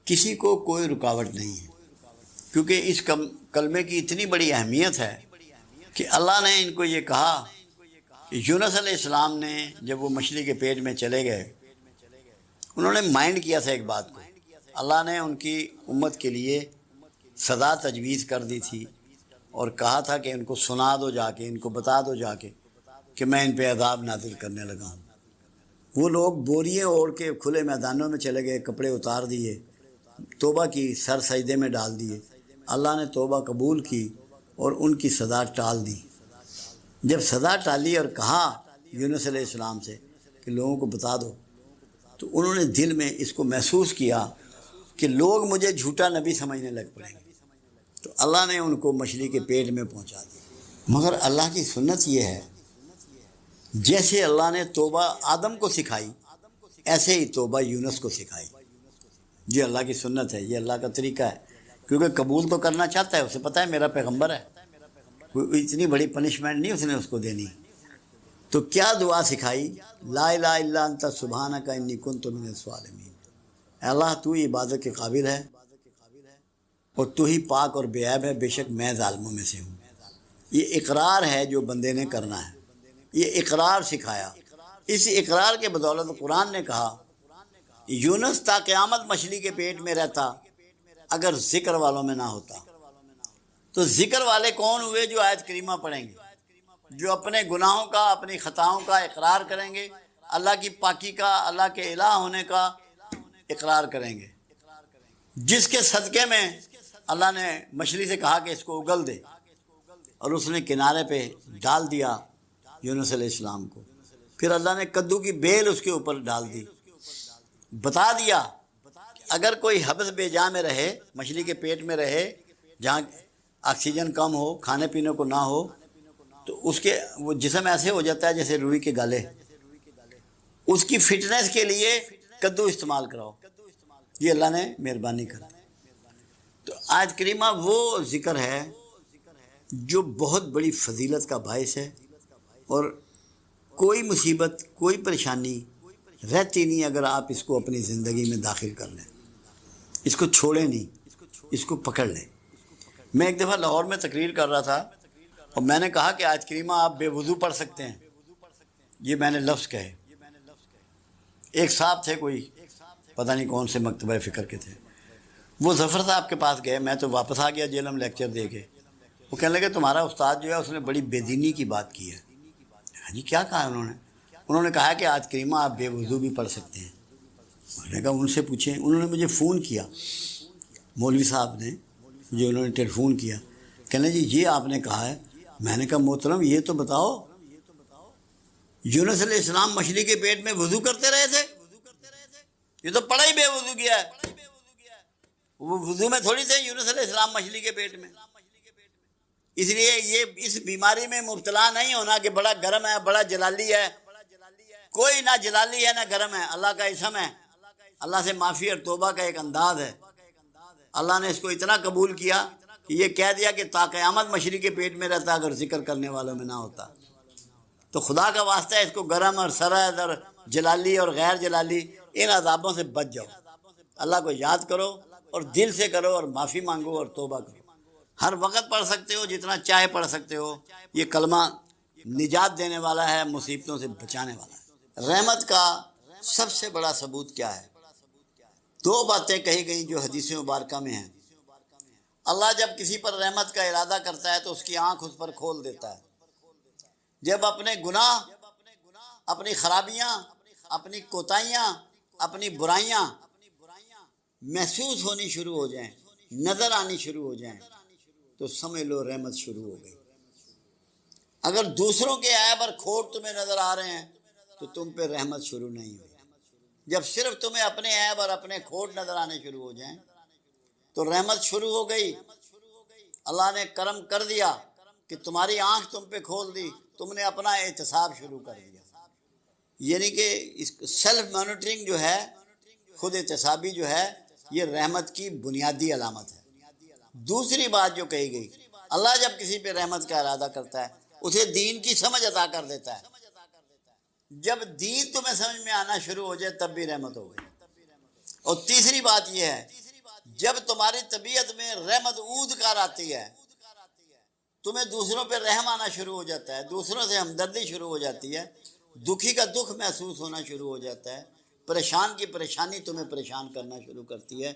کسی کو کوئی رکاوٹ نہیں ہے، کیونکہ اس کلمے کی اتنی بڑی اہمیت ہے کہ اللہ نے ان کو یہ کہا کہ یونس علیہ السلام نے جب وہ مچھلی کے پیٹ میں چلے گئے، انہوں نے مائنڈ کیا تھا ایک بات کو، اللہ نے ان کی امت کے لیے سزا تجویز کر دی تھی اور کہا تھا کہ ان کو سنا دو جا کے، ان کو بتا دو جا کے کہ میں ان پہ عذاب نازل کرنے لگا ہوں۔ وہ لوگ بوریاں اوڑھ کے کھلے میدانوں میں چلے گئے، کپڑے اتار دیے، توبہ کی، سر سجدے میں ڈال دیے۔ اللہ نے توبہ قبول کی اور ان کی سزا ٹال دی۔ جب سزا ٹالی اور کہا یونس علیہ السلام سے کہ لوگوں کو بتا دو، تو انہوں نے دل میں اس کو محسوس کیا کہ لوگ مجھے جھوٹا نبی سمجھنے لگ پڑیں گے، تو اللہ نے ان کو مچھلی کے پیٹ میں پہنچا دیا۔ مگر اللہ کی سنت یہ ہے، جیسے اللہ نے توبہ آدم کو سکھائی، ایسے ہی توبہ یونس کو سکھائی۔ یہ اللہ کی سنت ہے، یہ اللہ کا طریقہ ہے، کیونکہ قبول تو کرنا چاہتا ہے، اسے پتہ ہے میرا پیغمبر ہے، کوئی اتنی بڑی پنشمنٹ نہیں اس نے اس کو دینی۔ تو کیا دعا سکھائی؟ لا الہ الا انت سبحانک انی کنت من الظالمین۔ اے اللہ تو ہی عبادت کے قابل ہے اور تو ہی پاک اور بے عیب ہے، بے شک میں ظالموں میں سے ہوں۔ یہ اقرار ہے جو بندے نے کرنا ہے، یہ اقرار سکھایا۔ اس اقرار کے بدولت قرآن نے کہا یونس تا قیامت مچھلی کے پیٹ میں رہتا اگر ذکر والوں میں نہ ہوتا۔ تو ذکر والے کون ہوئے؟ جو آیت کریمہ پڑھیں گے، جو اپنے گناہوں کا، اپنی خطاؤں کا اقرار کریں گے، اللہ کی پاکی کا، اللہ کے الہ ہونے کا اقرار کریں گے، جس کے صدقے میں اللہ نے مچھلی سے کہا کہ اس کو اگل دے، اور اس نے کنارے پہ ڈال دیا یونس علیہ السلام کو۔ پھر اللہ نے کدو کی بیل اس کے اوپر ڈال دی، بتا دیا کہ اگر کوئی حبس بے جا میں رہے، مچھلی کے پیٹ میں رہے، جہاں آکسیجن کم ہو، کھانے پینے کو نہ ہو، تو اس کے وہ جسم ایسے ہو جاتا ہے جیسے روئی کے گالے۔ اس کی فٹنس کے لیے کدو استعمال کراؤ، یہ اللہ نے مہربانی کر۔ تو آیت کریمہ وہ ذکر ہے جو بہت بڑی فضیلت کا باعث ہے، اور کوئی مصیبت، کوئی پریشانی رہتی نہیں اگر آپ اس کو اپنی زندگی میں داخل کر لیں، اس کو چھوڑیں نہیں، اس کو پکڑ لیں۔ میں ایک دفعہ لاہور میں تقریر کر رہا تھا اور میں نے کہا کہ آیت کریمہ آپ بے وضو پڑھ سکتے ہیں، یہ میں نے لفظ کہے۔ ایک صاحب تھے، کوئی پتہ نہیں کون سے مکتبہ فکر کے تھے، وہ ظفر صاحب کے پاس گئے، میں تو واپس آ گیا جیلم لیکچر دے کے۔ وہ کہنے لگے تمہارا استاد جو ہے اس نے بڑی بے دینی کی بات کی ہے۔ ہاں جی، کیا کہا انہوں نے کہا کہ آیت کریمہ آپ بے وضو بھی پڑھ سکتے ہیں۔ میں نے کہا ان سے پوچھیں۔ انہوں نے مجھے فون کیا، مولوی صاحب نے مجھے، انہوں نے ٹیلی فون کیا، کہنے جی یہ آپ نے کہا ہے۔ میں نے کہا محترم یہ تو بتاؤ، یونس علیہ السلام مچھلی کے پیٹ میں وضو کرتے رہے تھے؟ یہ تو پڑا ہی بے وضو کیا ہے، وہ وضو میں تھوڑی تھے یونس علیہ السلام مچھلی کے پیٹ میں۔ اس لیے یہ اس بیماری میں مبتلا نہیں ہونا کہ بڑا گرم ہے، بڑا جلالی ہے۔ کوئی نہ جلالی ہے نہ گرم ہے، اللہ کا اسم ہے، اللہ سے معافی اور توبہ کا ایک انداز ہے۔ اللہ نے اس کو اتنا قبول کیا کہ یہ کہہ دیا کہ تا قیامت مچھلی کے پیٹ میں رہتا اگر ذکر کرنے والوں میں نہ ہوتا۔ تو خدا کا واسطہ ہے، اس کو گرم اور سرد اور جلالی اور غیر جلالی ان عذابوں سے بچ جاؤ، اللہ کو یاد کرو اور دل سے کرو اور معافی مانگو اور توبہ کرو۔ ہر وقت پڑھ سکتے ہو، جتنا چاہے پڑھ سکتے ہو۔ یہ کلمہ نجات دینے والا ہے، مصیبتوں سے بچانے والا ہے۔ رحمت کا سب سے بڑا ثبوت کیا ہے؟ دو باتیں کہی گئی جو حدیث مبارکہ میں ہیں۔ اللہ جب کسی پر رحمت کا ارادہ کرتا ہے تو اس کی آنکھ اس پر کھول دیتا ہے۔ جب اپنے گناہ، اپنی خرابیاں، اپنی کوتاہیاں، اپنی برائیاں محسوس ہونی شروع ہو جائیں، نظر آنی شروع ہو جائیں، تو سمجھ لو رحمت شروع ہو گئی۔ اگر دوسروں کے عیب اور کھوٹ تمہیں نظر آ رہے ہیں تو تم پہ رحمت شروع نہیں ہوئی۔ جب صرف تمہیں اپنے عیب اور اپنے کھوٹ نظر آنے شروع ہو جائیں تو رحمت شروع ہو گئی۔ اللہ نے کرم کر دیا کہ تمہاری آنکھ تم پہ کھول دی، تم نے اپنا احتساب شروع کر دیا۔ یعنی کہ سیلف مانیٹرنگ جو ہے، خود احتسابی جو ہے، یہ رحمت کی بنیادی علامت ہے۔ دوسری بات جو کہی گئی، اللہ جب کسی پہ رحمت کا ارادہ کرتا ہے اسے دین کی سمجھ عطا کر دیتا ہے۔ جب دین تمہیں سمجھ میں آنا شروع ہو جائے تب بھی رحمت ہو گئی۔ اور تیسری بات یہ ہے جب تمہاری طبیعت میں رحمت اود کر آتی ہے، تمہیں دوسروں پہ رحم آنا شروع ہو جاتا ہے، دوسروں سے ہمدردی شروع ہو جاتی ہے، دکھی کا دکھ محسوس ہونا شروع ہو جاتا ہے، پریشان کی پریشانی تمہیں پریشان کرنا شروع کرتی ہے،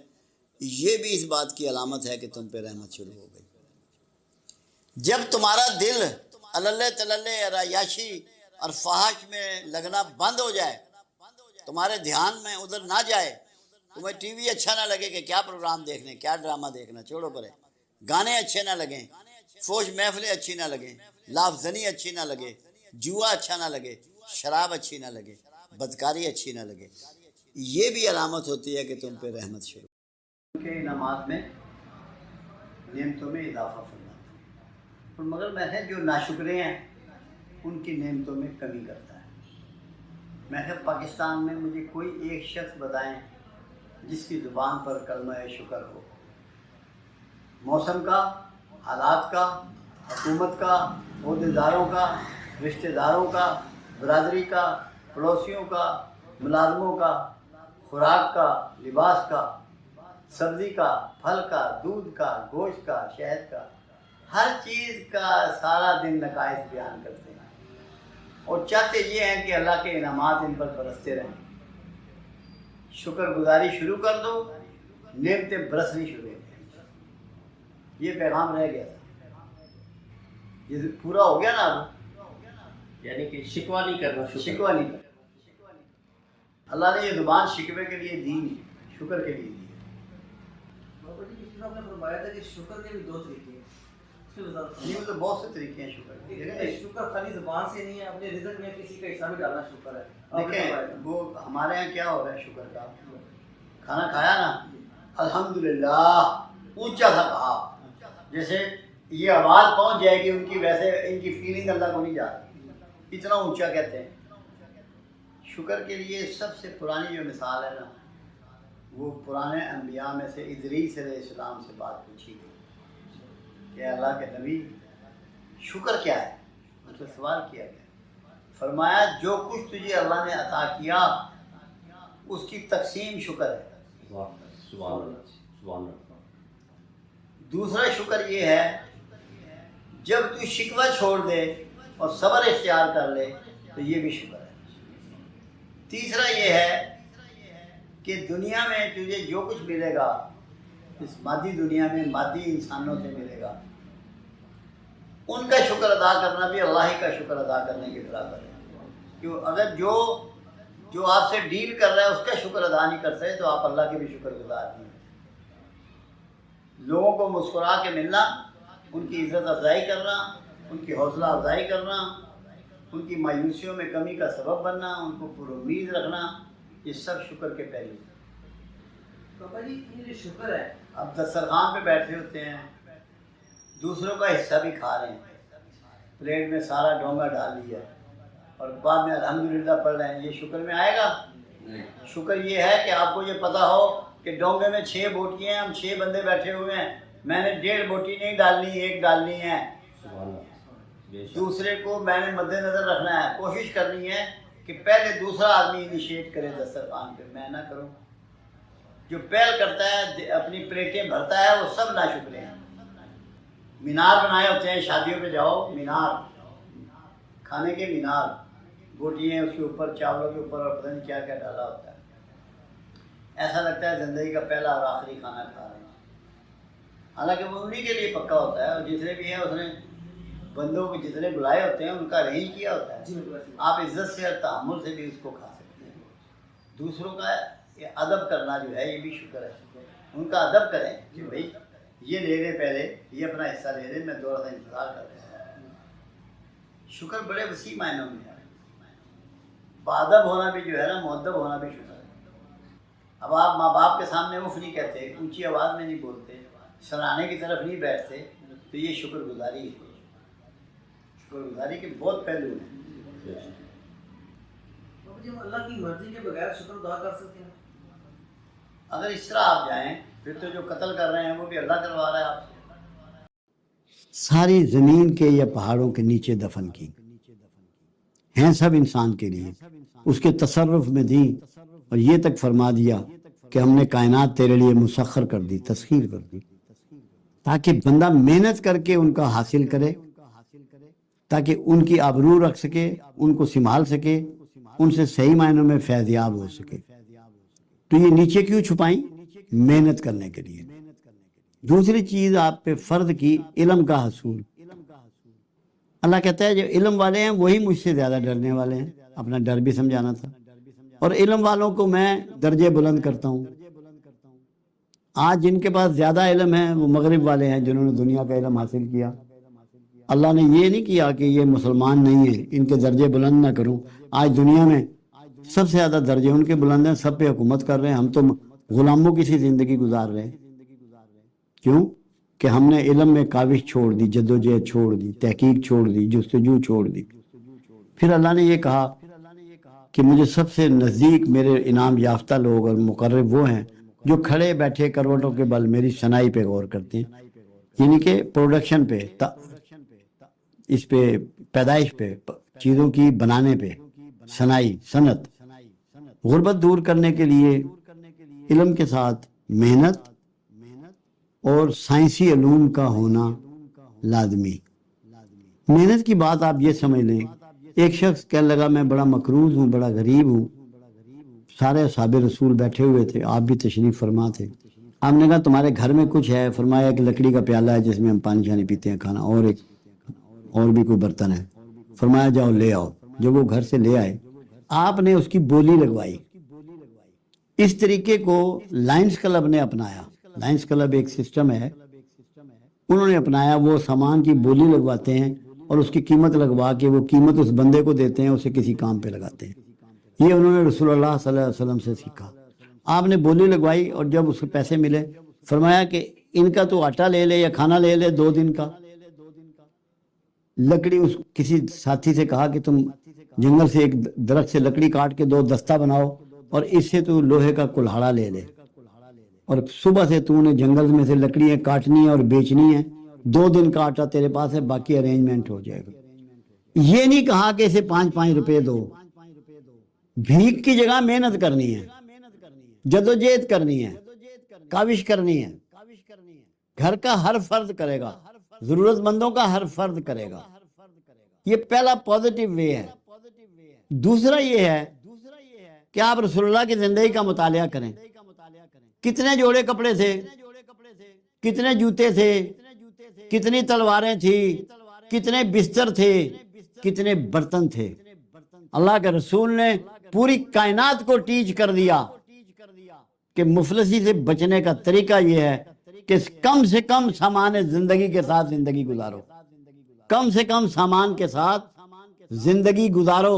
یہ بھی اس بات کی علامت ہے کہ تم پہ رحمت شروع ہو گئی۔ جب تمہارا دل اللہ تللے عیاشی اور فحش میں لگنا بند ہو جائے، تمہارے دھیان میں ادھر نہ جائے، تمہیں ٹی وی اچھا نہ لگے کہ کیا پروگرام دیکھنے، کیا ڈرامہ دیکھنا، چھوڑو پرے، گانے اچھے نہ لگیں، فوش محفلیں اچھی نہ لگیں، لاف زنی اچھی نہ لگے، جوا اچھا نہ لگے، شراب اچھی نہ لگے، بدکاری اچھی نہ لگے، یہ بھی علامت ہوتی ہے کہ تم پہ رحمت شروع کے انعامات میں نعمتوں میں اضافہ فرماتا ہے، اور مگر میں جو ناشکرے ہیں ان کی نعمتوں میں کمی کرتا ہے۔ میں پاکستان میں مجھے کوئی ایک شخص بتائیں جس کی زبان پر کلمہ شکر ہو، موسم کا، حالات کا، حکومت کا، عہدیداروں کا، رشتہ داروں کا، برادری کا، پڑوسیوں کا، ملازموں کا، خوراک کا، لباس کا، سبزی کا، پھل کا، دودھ کا، گوشت کا، شہد کا، ہر چیز کا سارا دن نقائص بیان کرتے ہیں اور چاہتے یہ ہیں کہ اللہ کے انعامات ان پر برستے رہیں۔ شکر گزاری شروع کر دو، نعمتیں برسنی شروع ہو جائیں۔ یہ پیغام رہ گیا تھا، یہ پورا ہو گیا نا اب، یعنی کہ شکوہ نہیں کرنا، شکوہ نہیں کرنا۔ اللہ نے یہ زبان شکوے کے لیے دی نہیں، شکر کے لیے دی۔ بابا جی پچھلے آپ نے فرمایا تھا کہ شکر کے بھی دو طریقے ہیں، اس کی وضاحت فرمائیں۔ یہ تو بہت سے طریقے ہیں شکر کے۔ شکر خالی زبان سے نہیں ہے، اپنے رزق میں کسی کا حصہ بھی ڈالنا شکر ہے۔ دیکھیں وہ ہمارے ہاں کیا ہو رہا ہے شکر کا، کھانا کھایا نا الحمدللہ اونچا تھا کہا، جیسے یہ آواز پہنچ جائے گی ان کی، ویسے ان کی فیلنگ اللہ کو نہیں جاتی، اتنا اونچا کہتے ہیں۔ شکر کے لیے سب سے پرانی جو مثال ہے نا، وہ پرانے انبیاء میں سے ادریس علیہ السلام سے بات پوچھی گئی کہ اللہ کے نبی شکر کیا ہے، ان سے سوال کیا گیا، فرمایا جو کچھ تجھے اللہ نے عطا کیا اس کی تقسیم شکر ہے۔ سبحان اللہ، سبحان اللہ۔ دوسرا شکر یہ ہے جب تو شکوہ چھوڑ دے اور صبر اختیار کر لے تو یہ بھی شکر ہے۔ تیسرا یہ ہے کہ دنیا میں تجھے جو کچھ ملے گا، اس مادی دنیا میں مادی انسانوں سے ملے گا، ان کا شکر ادا کرنا بھی اللہ ہی کا شکر ادا کرنے کے برابر ہے۔ کیوں اگر جو آپ سے ڈیل کر رہا ہے اس کا شکر ادا نہیں کر سکے تو آپ اللہ کے بھی شکر گزار نہیں ہیں۔ لوگوں کو مسکرا کے ملنا، ان کی عزت افزائی کرنا، ان کی حوصلہ افزائی کرنا، ان کی مایوسیوں میں کمی کا سبب بننا، ان کو پر امید رکھنا، یہ سب شکر کے پہلو ہیں۔ بابا جی یہ جو شکر ہے، اب دسترخوان پہ بیٹھے ہوتے ہیں، دوسروں کا حصہ بھی کھا رہے ہیں، پلیٹ میں سارا ڈونگا ڈال لیا اور بعد میں الحمدللہ پڑھ رہے ہیں، یہ شکر میں آئے گا؟ شکر یہ ہے کہ آپ کو یہ پتہ ہو کہ ڈونگے میں 6 بوٹیاں ہیں، ہم 6 بندے بیٹھے ہوئے ہیں، میں نے 1.5 بوٹی نہیں ڈالنی، 1 ڈالنی ہے، دوسرے کو میں نے مد نظر رکھنا ہے، کوشش کرنی ہے کہ پہلے دوسرا آدمی انیشیٹ کرے دسترخوان پہ، میں نہ کروں۔ جو پہل کرتا ہے اپنی پلیٹیں بھرتا ہے وہ سب ناشکرے ہیں۔ مینار بنائے ہوتے ہیں، شادیوں پہ جاؤ، مینار، کھانے کے مینار، بوٹیاں اس کے اوپر، چاولوں کے اوپر، اور پتہ نہیں کیا کیا ڈالا ہوتا ہے، ایسا لگتا ہے زندگی کا پہلا اور آخری کھانا کھا رہے ہیں، حالانکہ وہ انہیں کے لیے پکا ہوتا ہے، اور جتنے بھی ہیں اس نے بندوں کو جتنے بلائے ہوتے ہیں ان کا ارینج کیا ہوتا ہے۔ آپ عزت سے اور تحمل سے بھی اس کو کھا سکتے ہیں۔ دوسروں کا یہ ادب کرنا جو ہے یہ بھی شکر ہے، ان کا ادب کریں کہ بھائی یہ لے لے، پہلے یہ اپنا حصہ لے لے، میں تھوڑا سا انتظار کر رہا ہوں۔ شکر بڑے وسیع معنوں میں ہے، بادب ہونا بھی جو ہے نا، مؤدب ہونا بھی شکر ہے۔ اب آپ ماں باپ کے سامنے اف نہیں کہتے، اونچی آواز میں نہیں بولتے، سراہنے کی طرف نہیں بیٹھتے، تو یہ شکر گزاری ہے۔ شکر گزاری کے بہت پہلو ہیں۔ بابا جی ہم اللہ کی مرضی کے بغیر شکر ادا کر سکتے ہیں؟ اگر اس طرح آپ جائیں پھر تو جو قتل کر رہے ہیں وہ بھی اللہ کروا رہا ہے آپ سے۔ ساری زمین کے یا پہاڑوں کے نیچے دفن کی ہیں، سب انسان کے لیے، اس کے تصرف میں دیں، اور یہ تک فرما دیا کہ ہم نے کائنات تیرے لیے مسخر کر دی، تسخیر کر دی، تاکہ بندہ محنت کر کے ان کا حاصل کرے، تاکہ ان کی آبرو رکھ سکے، ان کو سنبھال سکے، ان سے صحیح معنوں میں فیضیاب ہو سکے۔ تو یہ نیچے کیوں چھپائیں؟ محنت کرنے کے لیے۔ دوسری چیز آپ پہ فرض کی علم کا حصول۔ اللہ کہتا ہے جو علم والے ہیں وہی مجھ سے زیادہ ڈرنے والے ہیں، اپنا ڈر بھی سمجھانا تھا، اور علم والوں کو میں درجے بلند کرتا ہوں۔ آج جن کے پاس زیادہ علم ہے وہ مغرب والے ہیں، جنہوں نے دنیا کا علم حاصل کیا۔ اللہ نے یہ نہیں کیا کہ یہ مسلمان نہیں ہیں، ان کے درجے بلند نہ کروں۔ آج دنیا میں سب سے زیادہ درجے ان کے بلند ہیں، سب پہ حکومت کر رہے ہیں، ہم تو غلاموں کی سی زندگی گزار رہے ہیں۔ کیوں؟ کہ ہم نے علم میں کاوش چھوڑ دی، جدوجہد چھوڑ دی، تحقیق چھوڑ دی، جستجو چھوڑ دی۔ پھر اللہ نے یہ کہا کہ مجھے سب سے نزدیک میرے انعام یافتہ لوگ اور مقرب وہ ہیں جو کھڑے بیٹھے کروٹوں کے بل میری صنائی پہ غور کرتے ہیں، یعنی کہ پروڈکشن پہ، اس پہ پیدائش پہ، چیزوں کی بنانے پہ، صنائی، صنعت۔ غربت دور کرنے کے لیے علم کے ساتھ محنت اور سائنسی علوم کا ہونا لازمی۔ محنت کی بات آپ یہ سمجھ لیں، ایک شخص کہنے لگا میں بڑا مقروض ہوں، بڑا غریب ہوں، سارے اصحاب رسول بیٹھے ہوئے تھے، آپ بھی تشریف فرما تھے۔ آپ نے کہا تمہارے گھر میں کچھ ہے؟ فرمایا کہ لکڑی کا پیالہ ہے جس میں ہم پانی شانی پیتے ہیں، کھانا، اور بھی کوئی برتن ہے۔ فرمایا جاؤ لے آؤ۔ جب وہ گھر سے لے آئے، آپ نے اس کی بولی لگوائی۔ اس طریقے کو لائنز کلب نے اپنایا۔ لائنز کلب ایک سسٹم ہے، انہوں نے اپنایا۔ وہ سامان کی بولی لگواتے ہیں اور اس کی قیمت لگوا کے وہ قیمت اس بندے کو دیتے ہیں، اسے کسی کام پہ لگاتے ہیں۔ یہ انہوں نے رسول اللہ صلی اللہ علیہ وسلم سے سیکھا۔ آپ نے بولی لگوائی اور جب اس کو پیسے ملے، فرمایا کہ ان کا تو آٹا لے لے یا کھانا لے لے 2 دن کا۔ لکڑی، اس کسی ساتھی سے کہا کہ تم جنگل سے ایک درخت سے لکڑی کاٹ کے 2 دستہ بناؤ اور اس سے تو لوہے کا کلہاڑا لے لے، اور صبح سے تو نے جنگل میں سے لکڑیاں کاٹنی ہیں اور بیچنی ہیں، 2 دن کا آٹا تیرے پاس ہے، باقی ارینجمنٹ ہو جائے گا۔ یہ نہیں کہا کہ اسے 5 روپے دو۔ بھیک کی جگہ محنت کرنی ہے، جدوجہد کرنی ہے، کاوش کرنی ہے۔ گھر کا ہر فرد کرے گا، ضرورت مندوں کا ہر فرد کرے گا۔ یہ پہلا پازیٹیو وے ہے۔ دوسرا یہ ہے کہ آپ رسول اللہ کی زندگی کا مطالعہ کریں۔ کتنے جوڑے کپڑے تھے، کتنے جوتے تھے، کتنی تلواریں تھیں، کتنے بستر تھے، کتنے برتن تھے۔ اللہ کے رسول نے پوری کائنات کو ٹیچ کر دیا کہ مفلسی سے بچنے کا طریقہ یہ ہے کہ کم سے کم سامان زندگی کے ساتھ زندگی گزارو، کم سے کم سامان کے ساتھ زندگی گزارو۔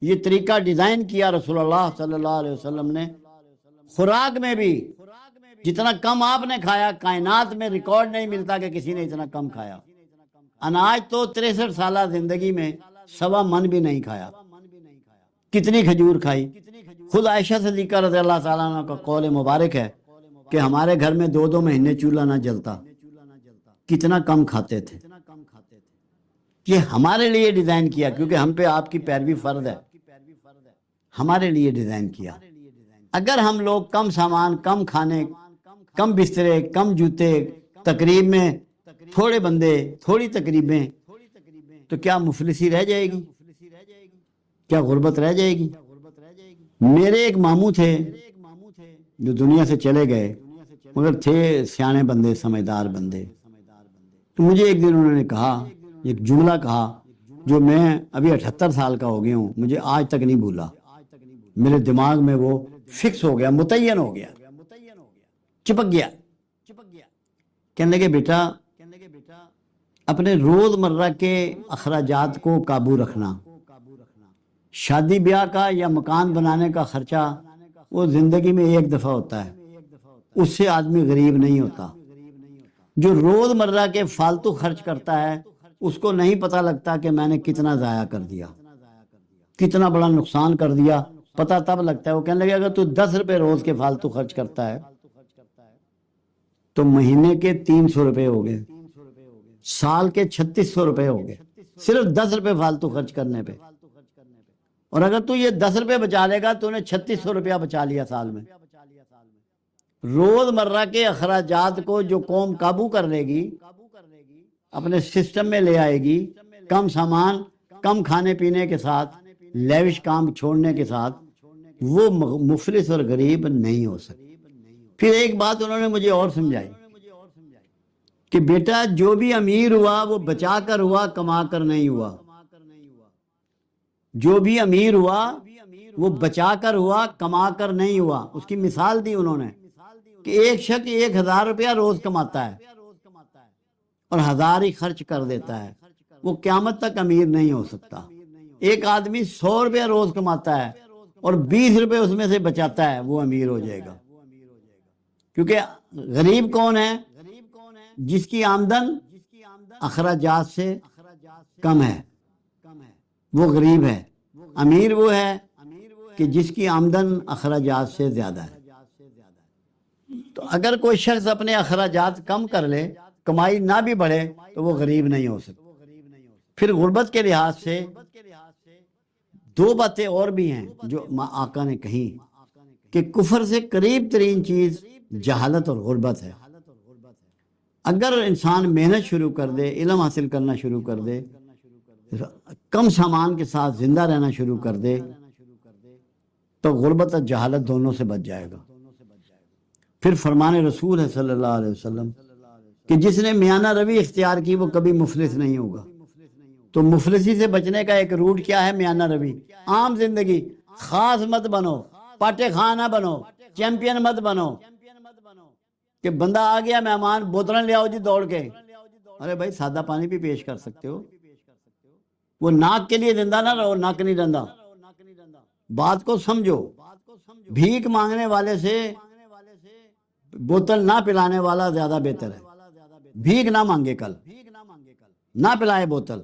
یہ طریقہ ڈیزائن کیا رسول اللہ صلی اللہ علیہ وسلم نے۔ خوراک میں بھی جتنا کم آپ نے کھایا، کائنات میں ریکارڈ نہیں ملتا کہ کسی نے اتنا کم کھایا۔ اناج تو 63 سالہ زندگی میں 1.25 من بھی نہیں کھایا۔ کتنی کھجور کھائی۔ خود عائشہ صدیقہ رضی اللہ تعالیٰ عنہ کا قول مبارک ہے کہ ہمارے گھر میں 2 مہینے چولہا نہ جلتا، کتنا کم کھاتے تھے۔ یہ ہمارے لیے ڈیزائن کیا، کیونکہ ہم پہ آپ کی پیروی فرض ہے، ہمارے لیے ڈیزائن کیا۔ اگر ہم لوگ کم سامان، کم کھانے، کم بسترے، کم جوتے، تقریب میں تھوڑے بندے، تھوڑی تقریبیں، تو کیا مفلسی رہ جائے گی؟ کیا غربت رہ جائے گی؟ میرے ایک ماموں تھے جو دنیا سے چلے گئے، مگر تھے سیانے بندے، سمجھدار بندے۔ تو مجھے ایک دن انہوں نے کہا، ایک جملہ کہا جو میں ابھی 78 سال کا ہو گیا ہوں، مجھے آج تک نہیں بھولا، میرے دماغ میں وہ فکس ہو گیا، متعین ہو گیا، چپک گیا۔ کہنے لگے بیٹا اپنے روز مرہ کے اخراجات کو قابو رکھنا۔ شادی بیاہ کا یا مکان بنانے کا خرچہ وہ زندگی میں ایک دفعہ ہوتا ہے، اس سے آدمی غریب نہیں ہوتا۔ جو روز مرہ کے فالتو خرچ کرتا ہے اس کو نہیں پتہ لگتا کہ میں نے کتنا ضائع کر دیا، کتنا بڑا نقصان کر دیا، پتہ تب لگتا ہے۔ وہ کہنے لگے اگر تو 10 روپے روز کے فالتو خرچ کرتا ہے تو مہینے کے 300 روپے ہو گئے، سال کے 3600 روپے ہو گئے، صرف 10 روپے فالتو خرچ کرنے پہ۔ اور اگر تو یہ 10 روپے بچا لے گا تو انہیں 3600 روپیہ بچا لیا سال میں۔ روز مرہ کے اخراجات کو جو قوم قابو کر لے گی، اپنے سسٹم میں لے آئے گی، کم سامان، کم کھانے پینے کے ساتھ، لیوش کام چھوڑنے کے ساتھ، وہ مفلس اور غریب نہیں ہو سکتی۔ پھر ایک بات انہوں نے مجھے اور سمجھائی کہ بیٹا جو بھی امیر ہوا وہ بچا کر ہوا، کما کر نہیں ہوا۔ جو بھی امیر ہوا وہ بچا کر ہوا، کما کر نہیں ہوا۔ اس کی مثال دی انہوں نے کہ ایک شخص 1000 روپیہ روز کماتا ہے اور 1000 ہی خرچ کر دیتا ہے، وہ قیامت تک امیر نہیں ہو سکتا۔ ایک آدمی 100 روپیہ روز کماتا ہے اور 20 روپے اس میں سے بچاتا ہے، وہ امیر ہو جائے گا۔ کیونکہ غریب کون ہے؟ جس کی آمدن اخراجات سے کم ہے، وہ غریب ہے۔ امیر وہ ہے کہ جس کی آمدن اخراجات سے زیادہ ہے۔ تو اگر کوئی شخص اپنے اخراجات کم کر لے، کمائی نہ بھی بڑھے، تو وہ غریب نہیں ہو سکتا۔ پھر غربت کے لحاظ سے دو باتیں اور بھی ہیں جو آقا نے کہیں کہ کفر سے قریب ترین چیز جہالت اور غربت ہے۔ اگر انسان محنت شروع کر دے، علم حاصل کرنا شروع کر دے، کم سامان کے ساتھ زندہ رہنا شروع کر دے، تو غربت اور جہالت دونوں سے بچ جائے گا۔ پھر فرمان رسول ہے صلی اللہ علیہ وسلم کہ جس نے میانہ روی اختیار کی وہ کبھی مفلس نہیں ہوگا۔ تو مفلسی سے بچنے کا ایک روٹ کیا ہے؟ میانہ روی، عام زندگی۔ خاص مت بنو، پاٹے خاں نہ بنو، چیمپئن مت بنو کہ بندہ آ گیا مہمان، بوتلیں لے آؤ جی دوڑ کے۔ ارے بھائی سادہ پانی بھی پیش کر سکتے ہو۔ وہ ناک کے لیے زندہ نہ رہو، ناک نہیں رندہ۔ بات کو سمجھو۔ بھیک مانگنے والے سے بوتل نہ پلانے والا زیادہ بہتر ہے۔ بھیک نہ مانگے، کل نہ پلائے بوتل،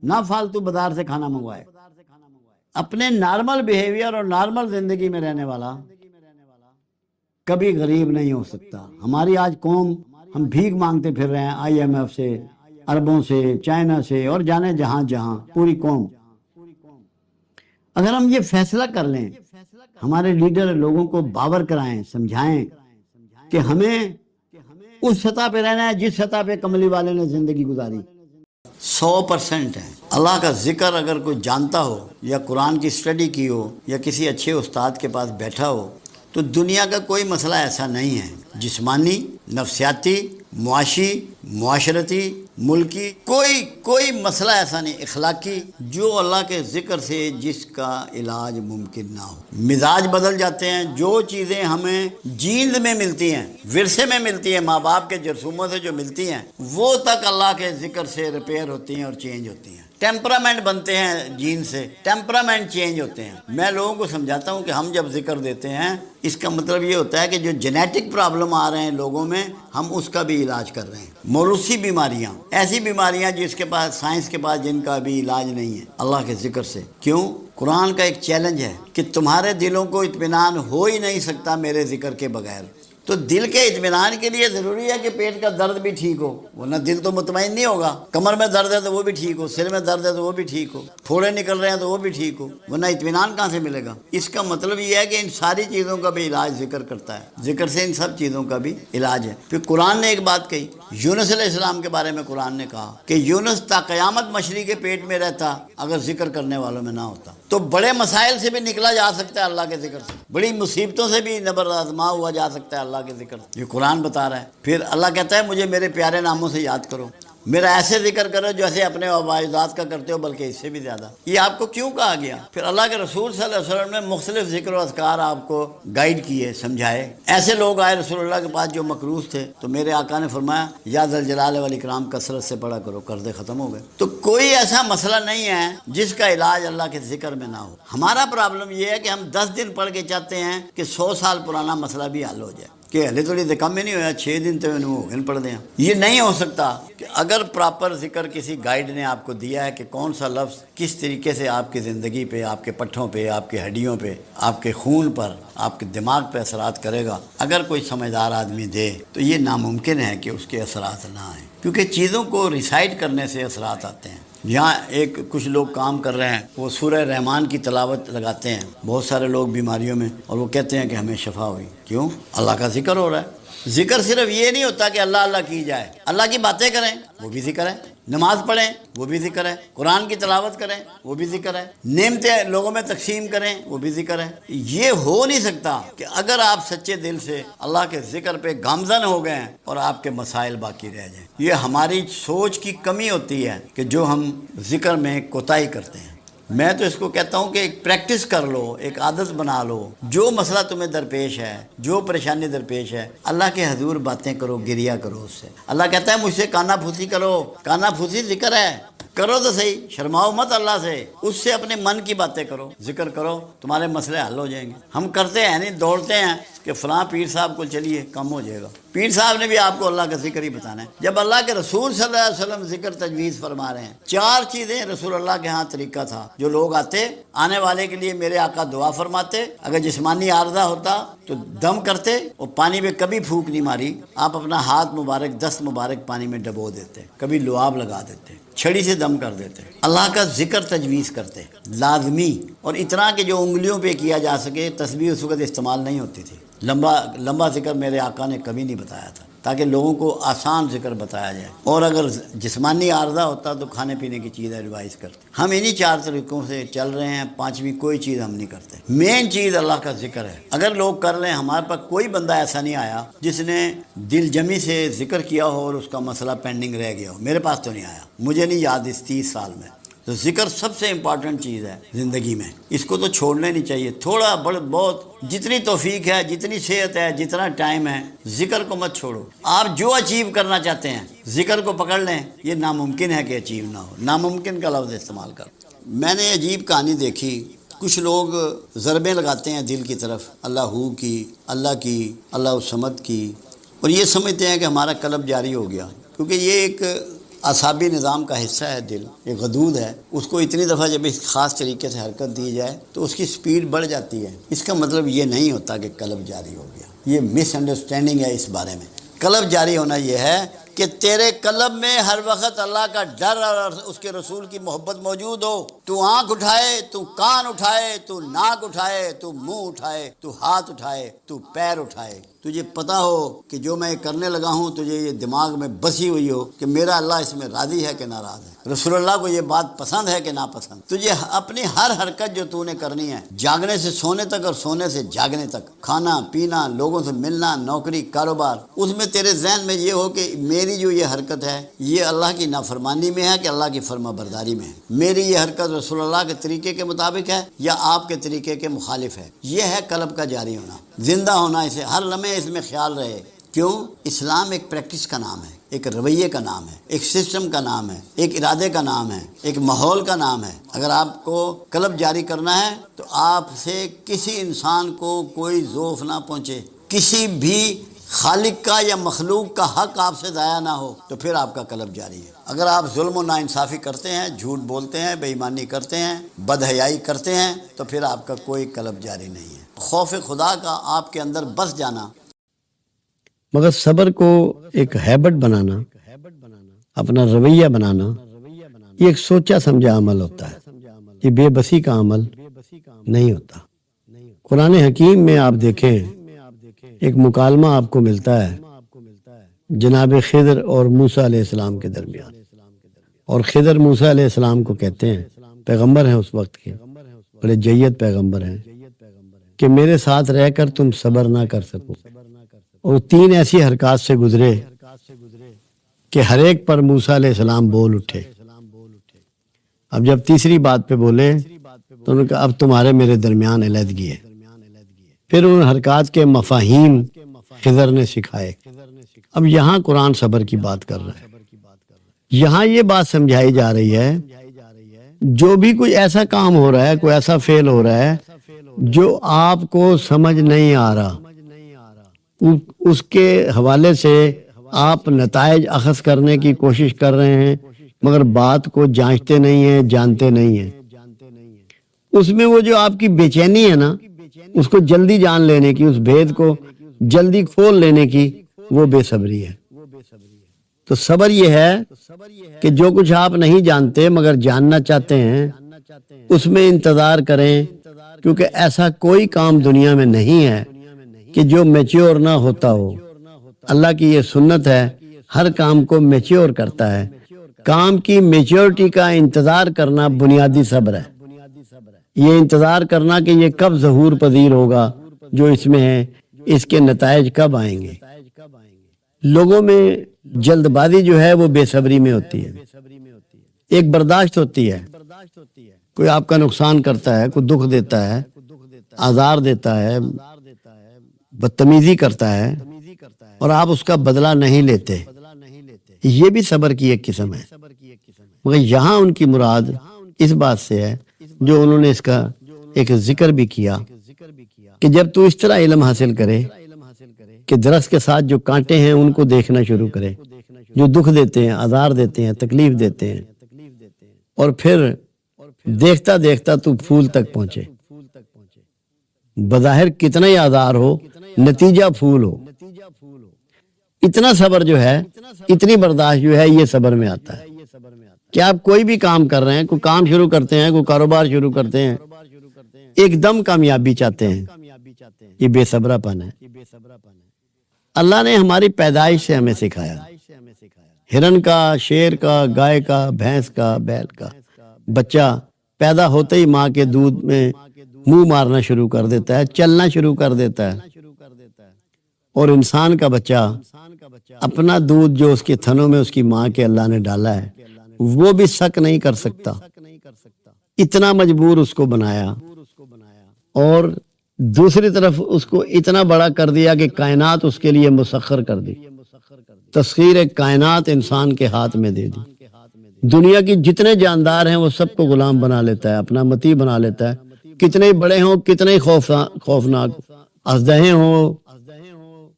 نہ فالتو بازار سے کھانا منگوائے۔ اپنے نارمل بیہیویئر اور نارمل زندگی میں رہنے والا کبھی غریب نہیں ہو سکتا۔ ہماری آج قوم، ہم بھیک مانگتے پھر رہے ہیں IMF سے، عربوں سے، چائنا سے، اور جانے جہاں جہاں، پوری قوم۔ اگر ہم یہ فیصلہ کر لیں، ہمارے لیڈر لوگوں کو باور کرائیں، سمجھائیں کہ ہمیں اس سطح پہ رہنا ہے جس سطح پہ کملی والے نے زندگی گزاری۔ 100% ہے۔ اللہ کا ذکر اگر کوئی جانتا ہو، یا قرآن کی اسٹڈی کی ہو، یا کسی اچھے استاد کے پاس بیٹھا ہو، تو دنیا کا کوئی مسئلہ ایسا نہیں ہے، جسمانی، نفسیاتی، معاشی، معاشرتی، ملکی، کوئی مسئلہ ایسا نہیں، اخلاقی، جو اللہ کے ذکر سے جس کا علاج ممکن نہ ہو۔ مزاج بدل جاتے ہیں، جو چیزیں ہمیں جیند میں ملتی ہیں، ورثے میں ملتی ہیں، ماں باپ کے جرثوموں سے جو ملتی ہیں، وہ تک اللہ کے ذکر سے ریپیئر ہوتی ہیں اور چینج ہوتی ہیں۔ ٹیمپرامنٹ بنتے ہیں جین سے، ٹیمپرامنٹ چینج ہوتے ہیں۔ میں لوگوں کو سمجھاتا ہوں کہ ہم جب ذکر دیتے ہیں، اس کا مطلب یہ ہوتا ہے کہ جو جینیٹک پرابلم آ رہے ہیں لوگوں میں، ہم اس کا بھی علاج کر رہے ہیں۔ موروثی بیماریاں، ایسی بیماریاں جس کے پاس، سائنس کے پاس، جن کا بھی علاج نہیں ہے، اللہ کے ذکر سے۔ کیوں؟ قرآن کا ایک چیلنج ہے کہ تمہارے دلوں کو اطمینان ہو ہی نہیں سکتا میرے ذکر کے بغیر۔ تو دل کے اطمینان کے لیے ضروری ہے کہ پیٹ کا درد بھی ٹھیک ہو، ورنہ دل تو مطمئن نہیں ہوگا۔ کمر میں درد ہے تو وہ بھی ٹھیک ہو، سر میں درد ہے تو وہ بھی ٹھیک ہو، پھوڑے نکل رہے ہیں تو وہ بھی ٹھیک ہو، ورنہ اطمینان کہاں سے ملے گا؟ اس کا مطلب یہ ہے کہ ان ساری چیزوں کا بھی علاج ذکر کرتا ہے، ذکر سے ان سب چیزوں کا بھی علاج ہے۔ پھر قرآن نے ایک بات کہی، یونس علیہ السلام کے بارے میں قرآن نے کہا کہ یونس تا قیامت مچھلی کے پیٹ میں رہتا اگر ذکر کرنے والوں میں نہ ہوتا۔ تو بڑے مسائل سے بھی نکلا جا سکتا ہے اللہ کے ذکر سے، بڑی مصیبتوں سے بھی نبر آزما ہوا جا سکتا ہے اللہ کے ذکر سے۔ یہ قرآن بتا رہا ہے۔ پھر اللہ کہتا ہے مجھے میرے پیارے ناموں سے یاد کرو، میرا ایسے ذکر کرو جیسے اپنے عبادات کا کرتے ہو، بلکہ اس سے بھی زیادہ۔ یہ آپ کو کیوں کہا گیا؟ پھر اللہ کے رسول صلی اللہ علیہ وسلم نے مختلف ذکر و اذکار آپ کو گائیڈ کیے، سمجھائے۔ ایسے لوگ آئے رسول اللہ کے پاس جو مکروث تھے، تو میرے آقا نے فرمایا یا ذل جلال والاکرام کثرت سے پڑھا کرو، قرضے ختم ہو گئے۔ تو کوئی ایسا مسئلہ نہیں ہے جس کا علاج اللہ کے ذکر میں نہ ہو۔ ہمارا پرابلم یہ ہے کہ ہم 10 دن پڑھ کے چاہتے ہیں کہ 100 سال پرانا مسئلہ بھی حل ہو جائے، کہ ہلے تھوڑی دے کم میں نہیں ہویا، 6 دن تو ہو گئے پڑھ دیں۔ یہ نہیں ہو سکتا کہ اگر پراپر ذکر کسی گائیڈ نے آپ کو دیا ہے کہ کون سا لفظ کس طریقے سے آپ کی زندگی پہ، آپ کے پٹھوں پہ، آپ کی ہڈیوں پہ، آپ کے خون پر، آپ کے دماغ پہ اثرات کرے گا، اگر کوئی سمجھدار آدمی دے تو یہ ناممکن ہے کہ اس کے اثرات نہ آئیں، کیونکہ چیزوں کو ریسائٹ کرنے سے اثرات آتے ہیں۔ یہاں ایک کچھ لوگ کام کر رہے ہیں، وہ سورہ رحمان کی تلاوت لگاتے ہیں، بہت سارے لوگ بیماریوں میں، اور وہ کہتے ہیں کہ ہمیں شفا ہوئی. کیوں؟ اللہ کا ذکر ہو رہا ہے. ذکر صرف یہ نہیں ہوتا کہ اللہ اللہ کی جائے، اللہ کی باتیں کریں وہ بھی ذکر ہے، نماز پڑھیں وہ بھی ذکر ہے، قرآن کی تلاوت کریں وہ بھی ذکر ہے، نعمتیں لوگوں میں تقسیم کریں وہ بھی ذکر ہے. یہ ہو نہیں سکتا کہ اگر آپ سچے دل سے اللہ کے ذکر پہ گامزن ہو گئے ہیں اور آپ کے مسائل باقی رہ جائیں. یہ ہماری سوچ کی کمی ہوتی ہے کہ جو ہم ذکر میں کوتاہی کرتے ہیں. میں تو اس کو کہتا ہوں کہ ایک پریکٹس کر لو، ایک عادت بنا لو. جو مسئلہ تمہیں درپیش ہے، جو پریشانی درپیش ہے، اللہ کے حضور باتیں کرو، گریا کرو اس سے. اللہ کہتا ہے مجھ سے کانا پھوسی کرو. کانا پھوسی ذکر ہے، کرو تو صحیح، شرماؤ مت اللہ سے. اس سے اپنے من کی باتیں کرو، ذکر کرو، تمہارے مسئلے حل ہو جائیں گے. ہم کرتے ہیں نہیں، دوڑتے ہیں کہ فلاں پیر صاحب کو چلیے کم ہو جائے گا. پیر صاحب نے بھی آپ کو اللہ کا ذکر ہی بتانا ہے. جب اللہ کے رسول صلی اللہ علیہ وسلم ذکر تجویز فرما رہے ہیں، 4 چیزیں رسول اللہ کے ہاں طریقہ تھا. جو لوگ آتے، آنے والے کے لیے میرے آقا دعا فرماتے. اگر جسمانی عارضہ ہوتا تو دم کرتے، اور پانی میں کبھی پھونک نہیں ماری. آپ اپنا ہاتھ مبارک، دست مبارک پانی میں ڈبو دیتے، کبھی لعاب لگا دیتے، چھڑی سے دم کر دیتے. اللہ کا ذکر تجویز کرتے لازمی. اور اتنا کہ جو انگلیوں پہ کیا جا سکے. تسبیح اس وقت استعمال نہیں ہوتی تھی. لمبا ذکر میرے آقا نے کبھی نہیں بتایا تھا، تاکہ لوگوں کو آسان ذکر بتایا جائے. اور اگر جسمانی عارضہ ہوتا تو کھانے پینے کی چیز ایڈوائز کرتے. ہم انہی 4 طریقوں سے چل رہے ہیں. 5ویں کوئی چیز ہم نہیں کرتے. مین چیز اللہ کا ذکر ہے. اگر لوگ کر لیں، ہمارے پاس کوئی بندہ ایسا نہیں آیا جس نے دل جمی سے ذکر کیا ہو اور اس کا مسئلہ پینڈنگ رہ گیا ہو. میرے پاس تو نہیں آیا، مجھے نہیں یاد اس 30 سال میں. تو ذکر سب سے امپورٹنٹ چیز ہے زندگی میں. اس کو تو چھوڑنا نہیں چاہیے. تھوڑا بہت جتنی توفیق ہے، جتنی صحت ہے، جتنا ٹائم ہے، ذکر کو مت چھوڑو. آپ جو اچیو کرنا چاہتے ہیں ذکر کو پکڑ لیں. یہ ناممکن ہے کہ اچیو نہ ہو. ناممکن کا لفظ استعمال کر. میں نے عجیب کہانی دیکھی. کچھ لوگ ضربیں لگاتے ہیں دل کی طرف، اللہ ہو کی، اللہ کی، اللہ الصمد کی، اور یہ سمجھتے ہیں کہ ہمارا قلب جاری ہو گیا. کیونکہ یہ ایک اعصابی نظام کا حصہ ہے. دل ایک غدود ہے. اس کو اتنی دفعہ جب اس خاص طریقے سے حرکت دی جائے تو اس کی سپیڈ بڑھ جاتی ہے. اس کا مطلب یہ نہیں ہوتا کہ قلب جاری ہو گیا. یہ مس انڈرسٹینڈنگ ہے اس بارے میں. قلب جاری ہونا یہ ہے کہ تیرے قلب میں ہر وقت اللہ کا ڈر اور اس کے رسول کی محبت موجود ہو. تو آنکھ اٹھائے، تو کان اٹھائے، تو ناک اٹھائے، تو منہ اٹھائے، تو ہاتھ اٹھائے، تو پیر اٹھائے، تجھے پتہ ہو کہ جو میں کرنے لگا ہوں تجھے یہ دماغ میں بسی ہوئی ہو کہ میرا اللہ اس میں راضی ہے کہ ناراض ہے، رسول اللہ کو یہ بات پسند ہے کہ ناپسند. تجھے اپنی ہر حرکت جو تو نے کرنی ہے، جاگنے سے سونے تک اور سونے سے جاگنے تک، کھانا پینا، لوگوں سے ملنا، نوکری، کاروبار، اس میں تیرے ذہن میں یہ ہو کہ میری جو یہ حرکت ہے یہ اللہ کی نافرمانی میں ہے کہ اللہ کی فرما برداری میں ہے. میری یہ حرکت رسول اللہ کے طریقے کے مطابق ہے یا آپ کے طریقے کے مخالف ہے. یہ ہے قلب کا جاری ہونا، زندہ ہونا. اسے ہر لمحے اس میں خیال رہے. کیوں؟ اسلام ایک پریکٹس کا نام ہے، ایک رویے کا نام ہے، ایک سسٹم کا نام ہے، ایک ارادے کا نام ہے، ایک ماحول کا نام ہے. اگر آپ کو قلب جاری کرنا ہے تو آپ سے کسی انسان کو کوئی ذوف نہ پہنچے، کسی بھی خالق کا یا مخلوق کا حق آپ سے ضائع نہ ہو، تو پھر آپ کا قلب جاری ہے. اگر آپ ظلم و ناانصافی کرتے ہیں، جھوٹ بولتے ہیں، بے ایمانی کرتے ہیں، بد حیائی کرتے ہیں، تو پھر آپ کا کوئی قلب جاری نہیں ہے. خوف خدا کا آپ کے اندر بس جانا. مگر صبر کو ایک ہیبٹ بنانا، اپنا رویہ بنانا، یہ ایک سوچا سمجھا عمل ہوتا ہے. یہ بے بسی کا عمل نہیں ہوتا. قرآن حکیم میں آپ دیکھیں ایک مکالمہ آپ کو ملتا ہے جناب خضر اور موسیٰ علیہ السلام کے درمیان. اور خضر موسیٰ علیہ السلام کو کہتے ہیں، پیغمبر ہیں اس وقت کے، بڑے جید پیغمبر ہیں، کہ میرے ساتھ رہ کر تم صبر نہ کر سکو. اور 3 ایسی حرکات سے گزرے کہ ہر ایک پر موسیٰ علیہ السلام بول اٹھے. اب جب تیسری بات پہ بولے تو انہوں نے کہا اب تمہارے میرے درمیان علیحدگی ہے. پھر ان حرکات کے مفاہیم خضر نے سکھائے. اب یہاں قرآن صبر کی بات کر رہا ہے. یہاں یہ بات سمجھائی جا رہی ہے جو بھی کوئی ایسا کام ہو رہا ہے، کوئی ایسا فعل ہو رہا ہے جو آپ کو سمجھ نہیں آ رہا، اس کے حوالے سے آپ نتائج اخذ کرنے کی کوشش کر رہے ہیں مگر بات کو جانچتے نہیں ہیں، جانتے نہیں ہیں. اس میں وہ جو آپ کی بے چینی ہے نا، اس کو جلدی جان لینے کی، اس بھید کو جلدی کھول لینے کی، وہ بے صبری ہے. تو صبر یہ ہے کہ جو کچھ آپ نہیں جانتے مگر جاننا چاہتے ہیں اس میں انتظار کریں، کیونکہ ایسا کوئی کام دنیا میں نہیں ہے کہ جو میچیور نہ ہوتا ہو۔ اللہ کی یہ سنت ہے، ہر کام کو میچیور کرتا ہے۔ کام کی میچیورٹی کا انتظار کرنا بنیادی صبر ہے۔ یہ انتظار کرنا کہ یہ کب ظہور پذیر ہوگا جو اس میں ہے، اس کے نتائج کب آئیں گے۔ لوگوں میں جلد بازی جو ہے وہ بے صبری میں ہوتی ہے، ایک برداشت ہوتی ہے۔ کوئی آپ کا نقصان کرتا ہے، کوئی دکھ دیتا ہے، آزار دیتا ہے، بدتمیزی کرتا ہے اور آپ اس کا بدلہ نہیں لیتے، یہ بھی صبر کی ایک قسم ہے۔ مگر یہاں ان کی مراد اس بات سے ہے جو انہوں نے اس کا ایک ذکر بھی کیا کہ جب تو اس طرح علم حاصل کرے کہ درخت کے ساتھ جو کانٹے ہیں ان کو دیکھنا شروع کرے، جو دکھ دیتے ہیں، آزار دیتے ہیں، تکلیف دیتے ہیں، اور پھر دیکھتا دیکھتا تو پھول تک پہنچے۔ بظاہر کتنا ہی آزار ہو، نتیجہ پھول ہو۔ اتنا صبر جو ہے، اتنی برداشت جو ہے، یہ صبر میں آتا ہے کہ آپ کوئی بھی کام کر رہے ہیں، کوئی کام شروع کرتے ہیں، کوئی کاروبار شروع کرتے ہیں، ایک دم کامیابی چاہتے ہیں، یہ بے صبرا پن ہے۔ اللہ نے ہماری پیدائش سے ہمیں سکھایا، ہرن کا، شیر کا، گائے کا، بھینس کا، بیل کا بچہ پیدا ہوتے ہی ماں کے دودھ میں منہ مارنا شروع کر دیتا ہے، چلنا شروع کر دیتا ہے، اور انسان کا بچہ اپنا دودھ جو اس کے تھنوں میں اس کی ماں کے اللہ نے ڈالا ہے وہ بھی سک نہیں کر سکتا، اتنا مجبور اس کو بنایا، اور دوسری طرف اس کو اتنا بڑا کر دیا کہ کائنات اس کے لیے مسخر کر دی، تسخیر کائنات انسان کے ہاتھ میں دے دی۔ دنیا کی جتنے جاندار ہیں وہ سب کو غلام بنا لیتا ہے، اپنا متی بنا لیتا ہے، کتنے بڑے ہوں، کتنے خوفناک، اژدہیں ہوں،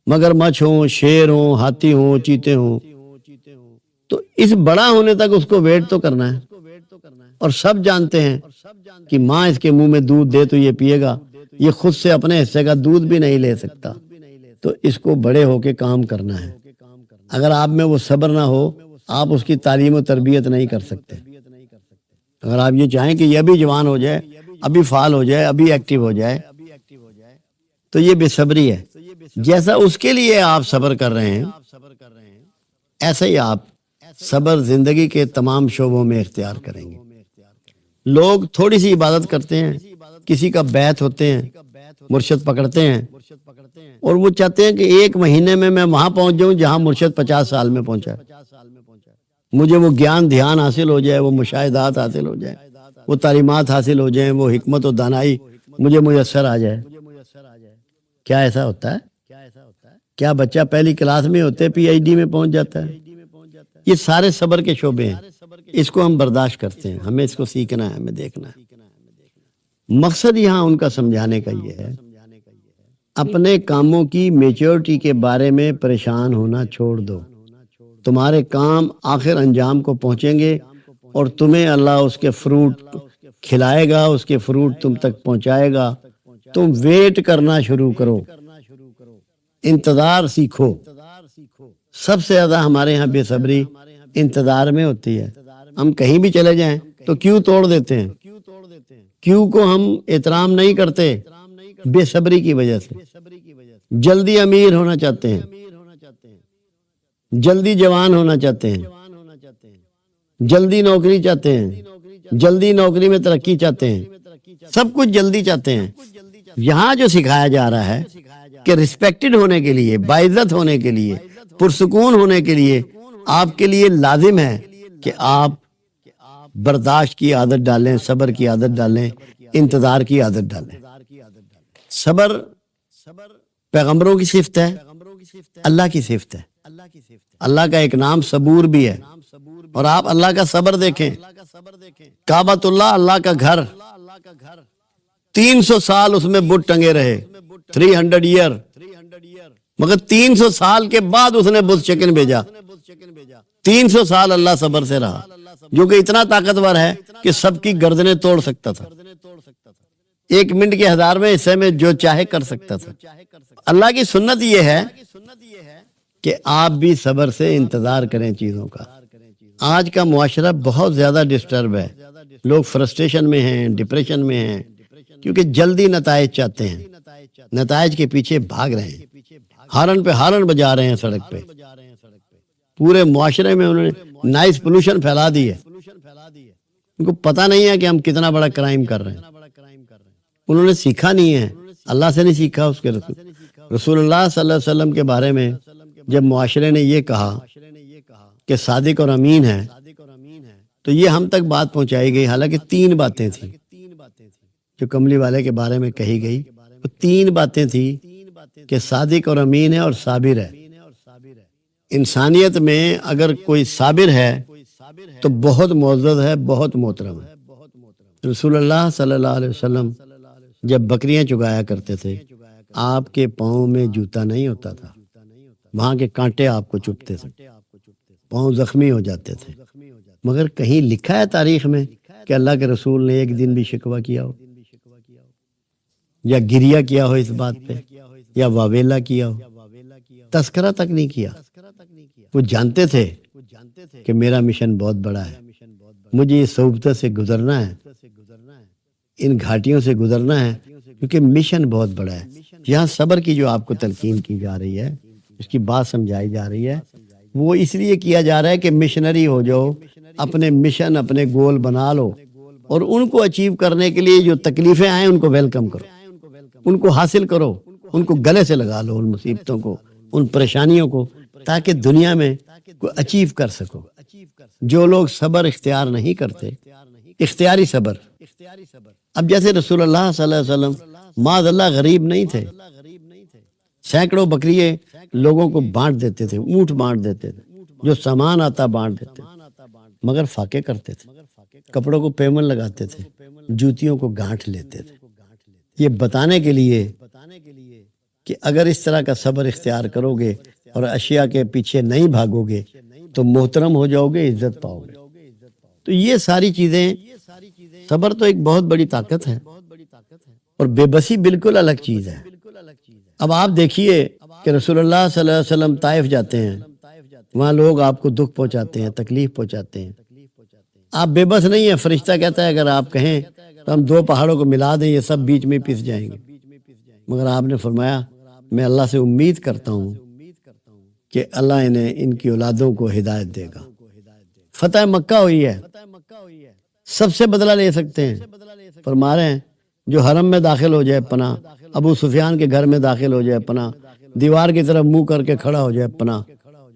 مگرمچھ ہوں، شیر ہوں، ہاتھی ہوں، چیتے ہوں، تو اس بڑا ہونے تک اس کو ویٹ تو کرنا ہے۔ اور سب جانتے ہیں کہ ماں اس کے منہ میں دودھ دے تو یہ پیے گا، یہ خود سے اپنے حصے کا دودھ بھی نہیں لے سکتا، تو اس کو بڑے ہو کے کام کرنا ہے۔ اگر آپ میں وہ صبر نہ ہو، آپ اس کی تعلیم و تربیت نہیں کر سکتے۔ اگر آپ یہ چاہیں کہ یہ ابھی جوان ہو جائے، ابھی فعال ہو جائے، ابھی ایکٹیو ہو جائے، تو یہ بے صبری ہے۔ جیسا اس کے لیے آپ صبر کر رہے ہیں، ایسا ہی آپ صبر زندگی کے تمام شعبوں میں اختیار کریں گے۔ لوگ تھوڑی سی عبادت کرتے ہیں، کسی کا بیعت ہوتے ہیں، مرشد پکڑتے ہیں، اور وہ چاہتے ہیں کہ ایک مہینے میں وہاں پہنچ جاؤں جہاں مرشد 50 سال میں پہنچا ہے، مجھے وہ گیان دھیان حاصل ہو جائے، وہ مشاہدات حاصل ہو جائے، وہ تعلیمات حاصل ہو جائیں، وہ حکمت و دانائی مجھے میسر آ جائے۔ کیا ایسا ہوتا ہے؟ کیا بچہ پہلی کلاس میں ہوتے پی ایچ ڈی میں پہنچ جاتا ہے؟ یہ سارے صبر کے شعبے ہیں، اس کو ہم برداشت کرتے ہیں، ہمیں اس کو سیکھنا ہے، ہمیں دیکھنا ہے۔ مقصد یہاں ان کا سمجھانے کا یہ ہے، اپنے کاموں کی میچورٹی کے بارے میں پریشان ہونا چھوڑ دو، تمہارے کام آخر انجام کو پہنچیں گے اور تمہیں اللہ اس کے فروٹ کھلائے گا، اس کے فروٹ تم تک پہنچائے گا۔ تم ویٹ کرنا شروع کرو، انتظار سیکھو۔ سب سے زیادہ ہمارے ہاں بے صبری انتظار میں ہوتی ہے۔ ہم کہیں بھی چلے جائیں تو کیوں توڑ دیتے ہیں، کیوں کو ہم احترام نہیں کرتے، بے صبری کی وجہ سے۔ جلدی امیر ہونا چاہتے ہیں، جلدی جوان ہونا چاہتے ہیں، جلدی نوکری چاہتے ہیں، جلدی نوکری میں ترقی چاہتے ہیں، سب کچھ جلدی چاہتے ہیں۔ یہاں جو سکھایا جا رہا ہے کہ ریسپیکٹڈ ہونے کے لیے، باعزت ہونے کے لیے، پرسکون ہونے کے لیے آپ کے لیے لازم ہے کہ آپ برداشت کی عادت ڈالیں، صبر کی عادت ڈالیں، انتظار کی عادت ڈالیں۔ صبر پیغمبروں کی صفت ہے، اللہ کی صفت ہے۔ اللہ کا ایک نام صبور بھی ہے، اور آپ اللہ کا صبر دیکھیں۔ کعبۃ اللہ، اللہ کا گھر، 300 سال اس میں بت ٹنگے رہے، 300 ایئر، مگر 300 سال کے بعد اس نے بت شکن بھیجا۔ 300 سال اللہ صبر سے رہا، جو کہ اتنا طاقتور ہے کہ سب کی گردنیں توڑ سکتا تھا، 1 منٹ کے 1000ویں حصے میں جو چاہے کر سکتا تھا۔ اللہ کی سنت یہ ہے کہ آپ بھی صبر سے انتظار کریں چیزوں کا۔ آج کا معاشرہ بہت زیادہ ڈسٹرب ہے، لوگ فرسٹریشن میں ہیں، ڈپریشن میں ہیں، کیونکہ جلدی نتائج چاہتے ہیں، نتائج کے پیچھے بھاگ رہے ہیں، ہارن پہ ہارن بجا رہے ہیں سڑک پہ۔ پورے معاشرے میں انہوں نے نائز پولوشن پھیلا دی ہے، ان کو پتہ نہیں ہے کہ ہم کتنا بڑا کرائم کر رہے ہیں۔ انہوں نے سیکھا نہیں ہے، اللہ سے نہیں سیکھا، اس کے رسول اللہ صلی اللہ علیہ وسلم کے بارے میں جب معاشرے نے یہ کہا کہ صادق اور امین ہے، تو یہ ہم تک بات پہنچائی گئی، حالانکہ 3 باتیں تھیں جو کملی والے کے بارے میں کہی گئی۔ وہ 3 باتیں تھیں کہ صادق اور امین ہے اور صابر ہے۔ انسانیت میں اگر کوئی صابر ہے تو بہت معزز ہے، بہت محترم ہے۔ رسول اللہ صلی اللہ علیہ وسلم جب بکریاں چگایا کرتے تھے، آپ کے پاؤں میں جوتا نہیں ہوتا تھا، وہاں کے کانٹے آپ کو چبھتے تھے، پاؤں زخمی ہو جاتے تھے۔ مگر کہیں لکھا ہے تاریخ میں کہ اللہ کے رسول نے ایک دن بھی شکوہ کیا ہو، یا گریہ کیا ہو اس بات پہ، یا واویلا کیا ہو؟ تذکرہ تک نہیں کیا۔ وہ جانتے تھے کہ میرا مشن بہت بڑا ہے، مجھے اس صعوبت سے گزرنا ہے، ان گھاٹیوں سے گزرنا ہے، کیونکہ مشن بہت بڑا ہے۔ یہاں صبر کی جو آپ کو تلقین کی جا رہی ہے، اس کی بات سمجھائی جا رہی ہے، وہ اس لیے کیا جا رہا ہے کہ مشنری ہو جاؤ، اپنے مشن، اپنے گول بنا لو، اور ان کو اچیو کرنے کے لیے جو تکلیفیں آئیں ان کو ویلکم کرو، ان کو حاصل کرو، ان کو گلے سے لگا لو، ان مصیبتوں کو، ان پریشانیوں کو، تاکہ دنیا میں کوئی اچیو کر سکو۔ جو لوگ صبر اختیار نہیں کرتے، اختیاری صبر، اب جیسے رسول اللہ صلی اللہ علیہ وسلم معاذ اللہ غریب نہیں تھے، سینکڑوں بکریے لوگوں کو بانٹ دیتے تھے، اونٹ بانٹ دیتے تھے، جو سامان آتا بانٹ دیتے تھے، مگر فاقے کرتے تھے، کپڑوں کو پیمن لگاتے تھے، جوتیوں کو گانٹھ لیتے تھے، یہ بتانے کے لیے کہ اگر اس طرح کا صبر اختیار کرو گے اور اشیاء کے پیچھے نہیں بھاگو گے تو محترم ہو جاؤ گے، عزت پاؤ گے۔ تو یہ ساری چیزیں، صبر تو ایک بہت بڑی طاقت ہے، اور بے بسی بالکل الگ چیز ہے۔ اب آپ دیکھیے کہ رسول اللہ صلی اللہ علیہ وسلم طائف جاتے ہیں، وہاں لوگ آپ کو دکھ پہنچاتے ہیں، تکلیف پہنچاتے ہیں، آپ بے بس نہیں ہیں۔ فرشتہ کہتا ہے اگر آپ کہیں تو ہم 2 پہاڑوں کو ملا دیں، یہ سب بیچ میں پس جائیں گے، مگر آپ نے فرمایا میں اللہ سے امید کرتا ہوں کہ اللہ انہیں، ان کی اولادوں کو ہدایت دے گا۔ فتح مکہ ہوئی ہے، سب سے بدلہ لے سکتے ہیں، فرما رہے ہیں جو حرم میں داخل ہو جائے پناہ، ابو سفیان کے گھر میں داخل ہو جائے پناہ، دیوار کی طرف منہ کر کے کھڑا ہو جائے پناہ،